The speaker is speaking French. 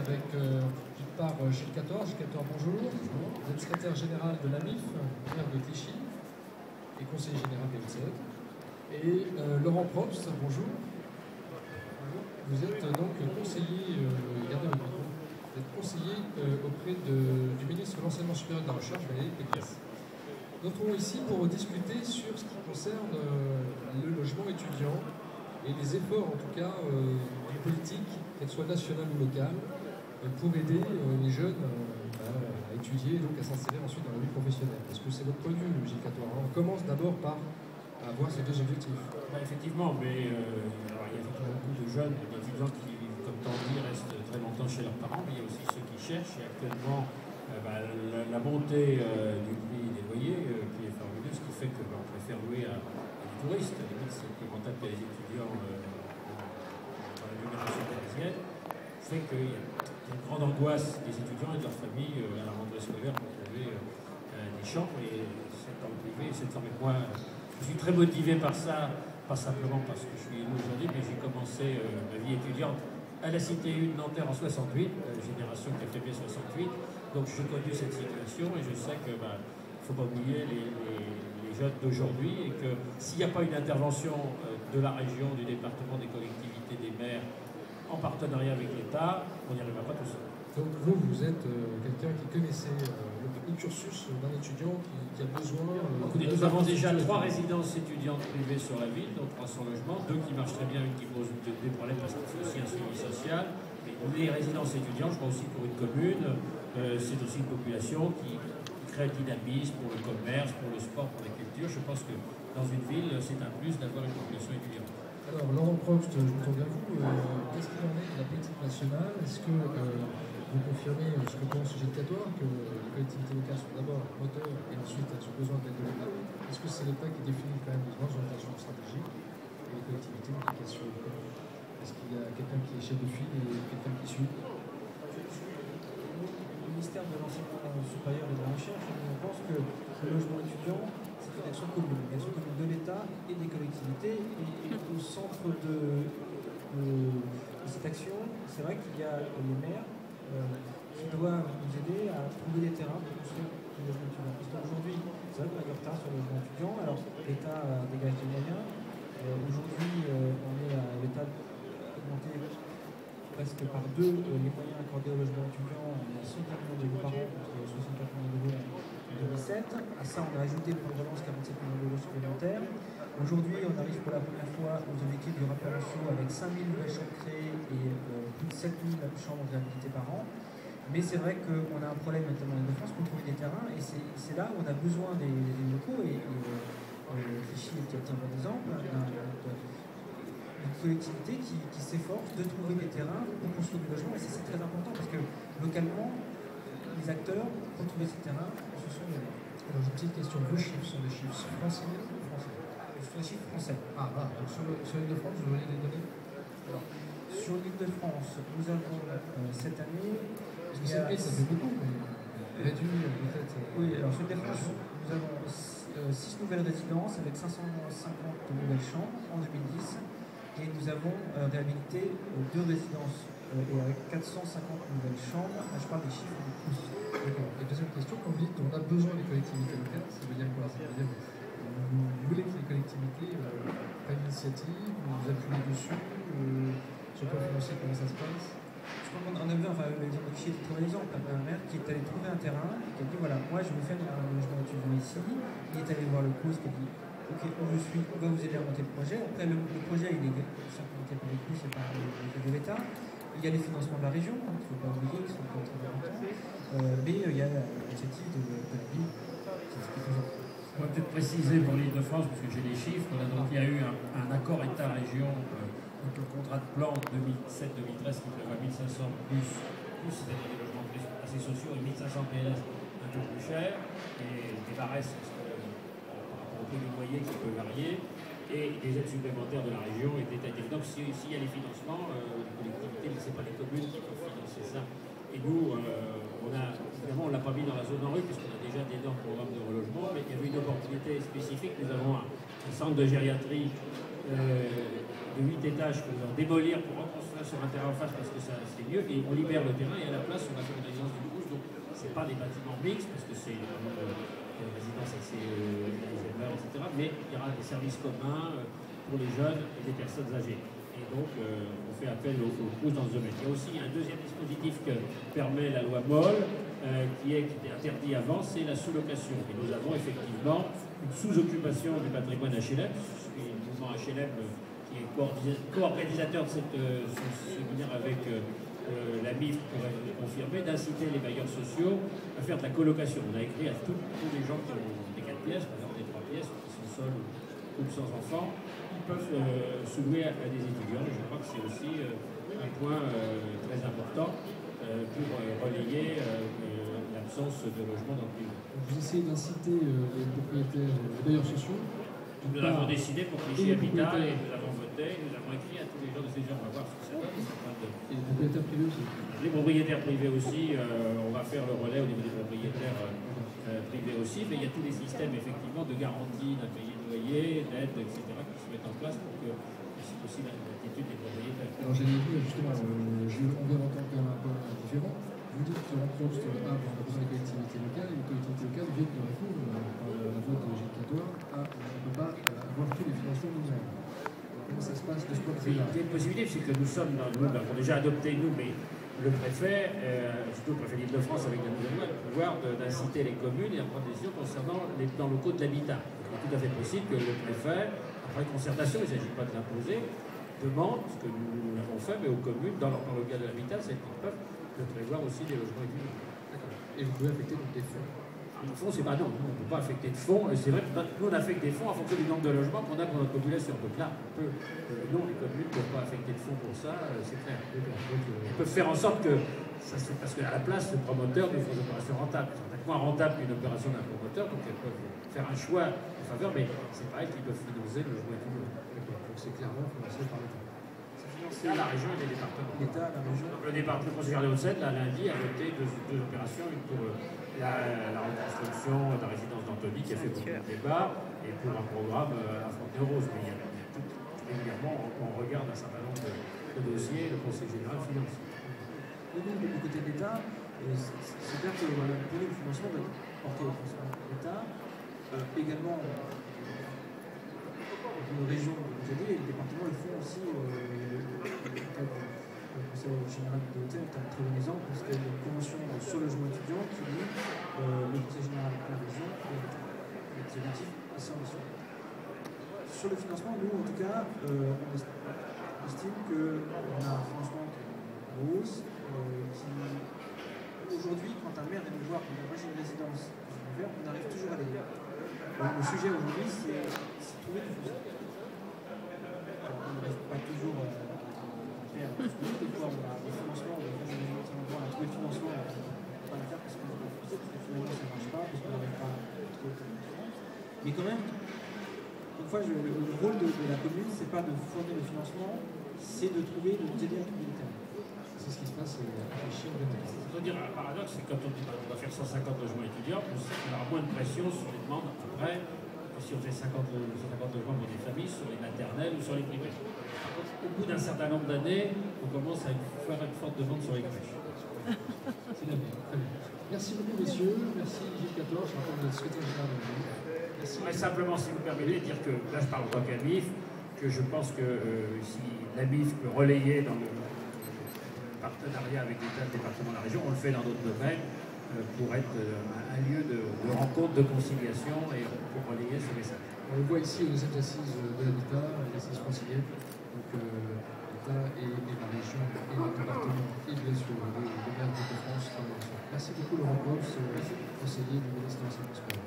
avec d'une part Gilles Cator. Gilles Cator, bonjour. Vous êtes secrétaire général de l'AMIF, maire de Clichy, et conseiller général des Hauts-de-Seine. Et Laurent Probst, bonjour. Vous êtes donc conseiller, gardez votre micro, vous êtes conseiller auprès du ministre de l'Enseignement supérieur et de la Recherche, Valérie Pécresse. Nous sommes ici pour discuter sur ce qui concerne le logement étudiant et les efforts, en tout cas, des politiques, qu'elles soient nationales ou locales, pour aider les jeunes à étudier et donc à s'insérer ensuite dans la vie professionnelle. Parce que c'est notre point de vue, Gilles Cator. On commence d'abord par avoir ces deux objectifs. Effectivement, mais alors, il y a beaucoup de jeunes, d'étudiants qui, comme Tanguy, restent très longtemps chez leurs parents, mais il y a aussi ceux qui cherchent. Et actuellement, la montée du prix des loyers qui est fabuleuse, ce qui fait qu'on préfère louer à des touristes. C'est plus rentable que les étudiants dans l'agglomération parisienne. Fait qu'il y a une grande angoisse des étudiants et de leurs familles à la rentrée scolaire pour trouver des chambres. Et c'est en privé, c'est avec moi. Je suis très motivé par ça, pas simplement parce que je suis élu aujourd'hui, mais j'ai commencé ma vie étudiante à la Cité 1 Nanterre en 68, génération qui a fait mai 68. Donc j'ai connu cette situation et je sais qu'il ne faut pas oublier les jeunes d'aujourd'hui et que s'il n'y a pas une intervention de la région, du département, des collectivités, des maires, en partenariat avec l'État, on n'y arrivera pas tout seul. Donc vous êtes quelqu'un qui connaissait le cursus d'un étudiant qui a besoin... Nous avons déjà 3 résidences étudiantes privées sur la ville, donc 300 logements, 2 qui marchent très bien, une qui pose des problèmes parce qu'il faut aussi un suivi social. Mais les résidences étudiantes, je crois aussi pour une commune, c'est aussi une population qui crée un dynamisme pour le commerce, pour le sport, pour la culture. Je pense que dans une ville, c'est un plus d'avoir une population étudiante. Alors, Laurent Probst, je me tourne vers vous. Qu'est-ce qu'il en est de la politique nationale? Est-ce que vous confirmez ce que pense Gilles Cator, que les collectivités locales sont d'abord moteurs et ensuite elles ont besoin d'aide de l'État? Est-ce que c'est l'État qui définit quand même les grandes orientations stratégiques et les collectivités ont des questions? Est-ce qu'il y a quelqu'un qui est chef de file et quelqu'un qui suit? Le ministère de l'Enseignement supérieur et de la Recherche, on pense que le logement étudiant, c'est une action commune de l'État et des collectivités. Et au centre de cette action, c'est vrai qu'il y a les maires qui doivent nous aider à trouver des terrains pour construire du logement étudiant. Parce qu'aujourd'hui, c'est vrai qu'on a du retard sur le logement étudiant, alors l'État dégage des moyens. Aujourd'hui, l'État a augmenté presque par 2 les moyens accordés au logement étudiant. On a 104 millions d'euros par an contre 64 millions d'euros en 2007. À ça, on a ajouté pour le relance 47 millions d'euros supplémentaires. Aujourd'hui, on arrive pour la première fois aux objectifs du rapport Rousseau avec 5000 nouvelles chambres créées et plus de 7000 chambres réhabilitées par an. Mais c'est vrai qu'on a un problème notamment en Ile-de-France pour trouver des terrains et c'est là où on a besoin des locaux et Clichy est un bon exemple d'une collectivité qui s'efforce de trouver des terrains pour construire du logement et c'est très important parce que localement, les acteurs, pour trouver ces terrains, ce sont les maires. Alors j'ai une petite question, vos chiffres sont des chiffres français ou français? Ce sont des chiffres français. Ah, donc sur l'Île-de-France, vous voyez des données? Alors, sur l'Île-de-France, nous avons cette année... Parce que ça fait beaucoup, mais réduit peut-être... Oui, alors sur l'Île-de-France, nous avons 6 nouvelles résidences avec 550 nouvelles chambres en 2010 et nous avons réhabilité 2 résidences et avec 450 nouvelles chambres. Là, je parle des chiffres du pouce. D'accord. Et deuxième question, quand vous dites qu'on a besoin des collectivités locales, ça veut dire quoi? Ça veut dire que vous voulez que les collectivités prennent l'initiative, vous appuyez dessus, sur le plan financier, comment ça se passe? On a vu, l'exemple de Clichy est un très bon exemple, un maire qui est allé trouver un terrain et qui a dit voilà, moi je vais faire un logement étudiant ici. Il est allé voir le COUS qui a dit ok, où je suis, on va vous aider à monter le projet. Après, le projet il est certifié par le COUS et par de l'État. Il y a les financements de la région, il ne faut pas oublier, qui sont très importants. Mais il y a l'initiative de la ville. On va peut-être préciser pour l'Île-de-France, parce que j'ai les chiffres. Donc, il y a eu un accord État-région. Donc le contrat de plan 2007-2013 qui prévoit 1500 plus c'est-à-dire des logements assez sociaux et 1500 PLS un peu plus cher, et des barresses par rapport au prix du loyer qui peut varier, et des aides supplémentaires de la région et de l'État. Donc s'il y a les financements, les collectivités, ce n'est pas les communes qui peuvent financer ça. Et nous, évidemment, on ne l'a pas mis dans la zone en rue, puisqu'on a déjà d'énormes programmes de relogement, mais il y avait une opportunité spécifique. Nous avons un centre de gériatrie de 8 étages qu'on va démolir pour reconstruire sur un terrain en face parce que ça c'est mieux, et on libère le terrain et à la place on va faire une résidence du Crous. Donc ce n'est pas des bâtiments mixtes parce que c'est une résidence assez etc. Mais il y aura des services communs pour les jeunes et les personnes âgées. Et donc on fait appel au Crous dans ce domaine. Il y a aussi un deuxième dispositif que permet la loi Moll qui était interdit avant, c'est la sous-location. Et nous avons effectivement une sous-occupation du patrimoine HLM, le mouvement HLM qui est co-organisateur de ce séminaire avec la MIF pourrait le confirmer, d'inciter les bailleurs sociaux à faire de la colocation. On a écrit à tous les gens qui ont des 4 pièces, par exemple des 3 pièces, qui sont seuls ou sans enfants, ils peuvent sous-louer à des étudiants. Et je crois que c'est aussi un point très important pour relayer l'absence de logement dans le privé. Vous essayez d'inciter les propriétaires, les bailleurs sociaux. Nous l'avons décidé pour Clichy Habitat et nous l'avons voté, nous l'avons écrit à tous les gens de ces gens. On va voir ce que ça donne. Et les propriétaires privés aussi. Les propriétaires privés aussi, on va faire le relais au niveau des propriétaires privés aussi, mais il y a tous les systèmes effectivement de garantie d'impayés de loyer, d'aide, etc. qui se mettent en place pour que c'est aussi l'attitude des propriétaires. Alors j'allais dire justement, on vient d'entendre quand même un point différent. Vous dites que l'encontre A, on a besoin des collectivités locales, et les collectivités locales viennent de répondre par la vote de Gilles Catoire à on ne peut pas avoir tous les financements nous-mêmes. Comment ça se passe de ce point de vue-là? Il y a une possibilité, c'est que nous sommes dans le nous avons déjà adopté nous, mais le préfet, surtout le préfet d'Île-de-France avec la nouvelle loi, a le pouvoir d'inciter les communes et à prendre des décisions concernant les plans locaux de l'habitat. Il est tout à fait possible que le préfet, après concertation, il ne s'agit pas de l'imposer, demande, ce que nous l'avons fait, mais aux communes, dans leur plan local de l'habitat, celles qui peuvent, de prévoir aussi des logements étudiants. Et vous pouvez affecter donc des fonds. Le fonds, c'est pas non, on ne peut pas affecter de fonds. C'est vrai que nous, on affecte des fonds en fonction du nombre de logements qu'on a pour notre population. Donc là, on peut, non, les communes ne peuvent pas affecter de fonds pour ça, c'est clair. Ils peuvent faire en sorte que, ça se fait parce qu'à la place, le promoteur nous fait des opérations rentables. Elles sont peut-être moins rentables qu'une opération d'un promoteur, donc elles peuvent faire un choix en faveur, mais c'est pas elles qui peuvent financer le logement étudiant. Donc c'est clairement financé par l'État. C'est à la région et les départements. L'État, la région. Le département conseiller des Hauts-de-Seine, là, lundi, a voté deux opérations, une pour la reconstruction de la résidence d'Antony, qui a fait beaucoup de débats, et pour un programme à Fontenay-aux-Roses. Mais il y a tout régulièrement, on regarde un certain nombre de dossiers, le Conseil général finance. Et donc, du côté de l'État, c'est clair que pour nous, le financement doit être porté au financement de l'État. Également, nos régions, vous avez dit, et les départements le font aussi. Le Conseil général de Haute-Seine est un très bon exemple, parce qu'il y a une convention sur le logement étudiant qui dit le Conseil général de la région et les objectifs assez ambitieux. Sur le financement, nous, en tout cas, on estime qu'on a un financement qui est en hausse, qui aujourd'hui, quand un maire vient nous voir pour nous une résidence en hiver, on arrive toujours à l'aider. Le sujet aujourd'hui, c'est trouver du financement. On n'arrive pas toujours à faire tout ce que des fois on a des financements, on a trouvé le financement, on ne peut pas le faire parce qu'on a refusé, parce que finalement ça ne marche pas, parce qu'on n'arrive pas à trouver le financement. Mais quand même, une fois, le rôle de la commune, c'est pas de fournir le financement, c'est de nous aider à trouver le terrain. C'est ce qui se passe à Chine. Je veux dire, un paradoxe, c'est que quand on dit qu'on va faire 150 logements étudiants, on aura moins de pression sur les demandes après que si on fait 150 logements pour des familles, sur les maternelles ou sur les privés. Par contre, au bout d'un certain nombre d'années, on commence à faire une forte demande sur les crèches. C'est bien, très bien. Merci beaucoup, messieurs. Merci Gilles Catoire, je rappelle le secrétaire général de la MIF. Merci. Mais simplement, si vous permettez de dire que, là je parle pas qu'à MIF, que je pense que si la MIF peut relayer dans le partenariat avec l'État, le département de la région, on le fait dans d'autres domaines pour être un lieu de rencontre, de conciliation et pour relayer ce message. On le voit ici aux assises de l'habitat, les assises franciliennes, donc l'État et la région et le département et bien sûr le maire de France travaillent ensemble. Merci beaucoup Laurent Pops, conseiller du ministre de l'Enseignement supérieur.